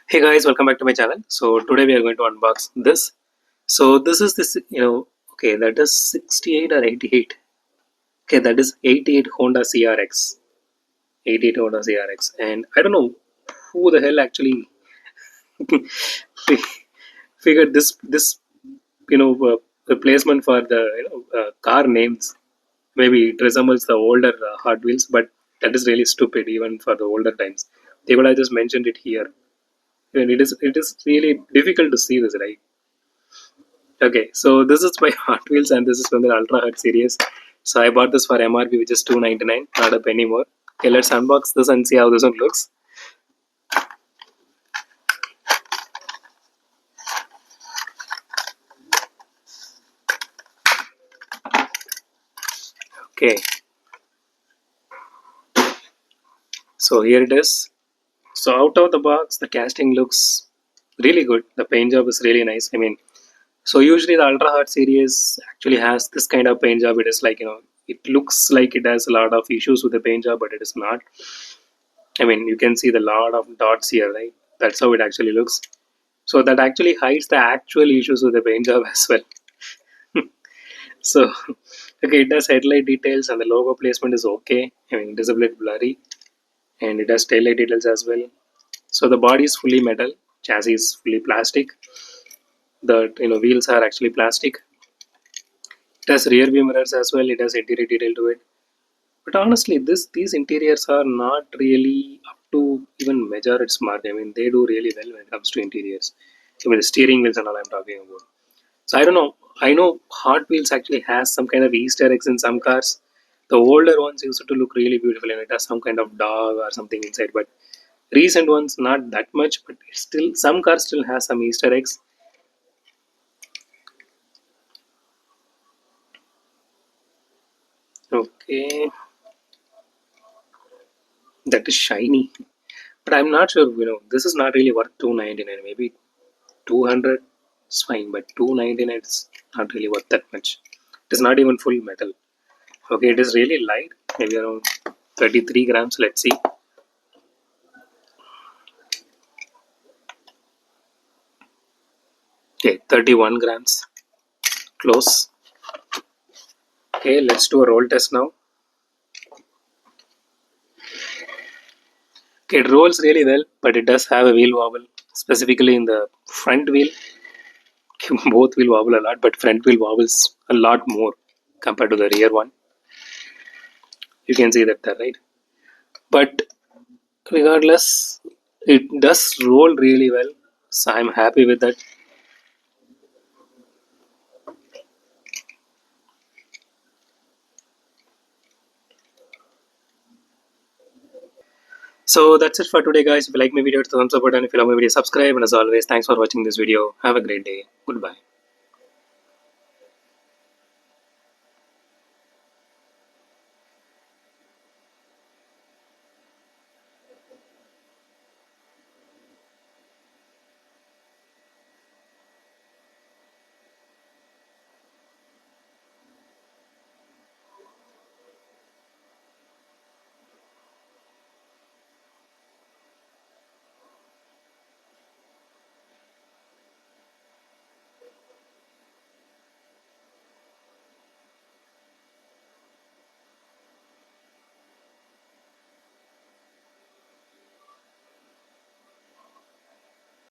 Hey guys, welcome back to my channel. So today we are going to unbox this. So this is okay, that is 68 or 88. Okay, that is 88 Honda CRX. 88 Honda CRX. And I don't know who the hell actually figured this replacement for the car names. Maybe it resembles the older Hot Wheels, but that is really stupid even for the older times. They would have just mentioned it here. And it is really difficult to see this, right? Okay, so this is my Hot Wheels and this is from the Ultra Hut series. So I bought this for MRP, which is 299, not a penny more. Okay, let's unbox this and see how this one looks. Okay, so here it is. So out of the box, the casting looks really good. The paint job is really nice. I mean, so usually the Ultra Hut series actually has this kind of paint job. It is like, it looks like it has a lot of issues with the paint job, but it is not. I mean, you can see the lot of dots here, right? That's how it actually looks. So that actually hides the actual issues with the paint job as well. So, okay, it does headlight details and the logo placement is okay. I mean, it is a bit blurry and it has taillight details as well. So the body is fully metal, chassis is fully plastic. The wheels are actually plastic. It has rear view mirrors as well. It has interior detail to it. But honestly, these interiors are not really up to even measure its mark. I mean, they do really well when it comes to interiors. I mean, the steering wheels and all I'm talking about. So I don't know. I know Hot Wheels actually has some kind of Easter eggs in some cars. The older ones used to look really beautiful and it has some kind of dog or something inside. But recent ones not that much. But it's still some cars still has some Easter eggs. Okay, that is shiny. But I'm not sure. This is not really worth 299. Maybe 200 is fine, but 299 is not really worth that much. It is not even full metal. Okay, it is really light. Maybe around 33 grams. Let's see. Okay, 31 grams. Close. Okay, let's do a roll test now. Okay, it rolls really well, but it does have a wheel wobble, specifically in the front wheel. Both wheel wobble a lot, but front wheel wobbles a lot more compared to the rear one. You can see that there, right? But regardless, it does roll really well, so I'm happy with that. So that's it for today, guys. If you like my video, hit the thumbs up button. If you love my video, subscribe. And as always, thanks for watching this video. Have a great day. Goodbye.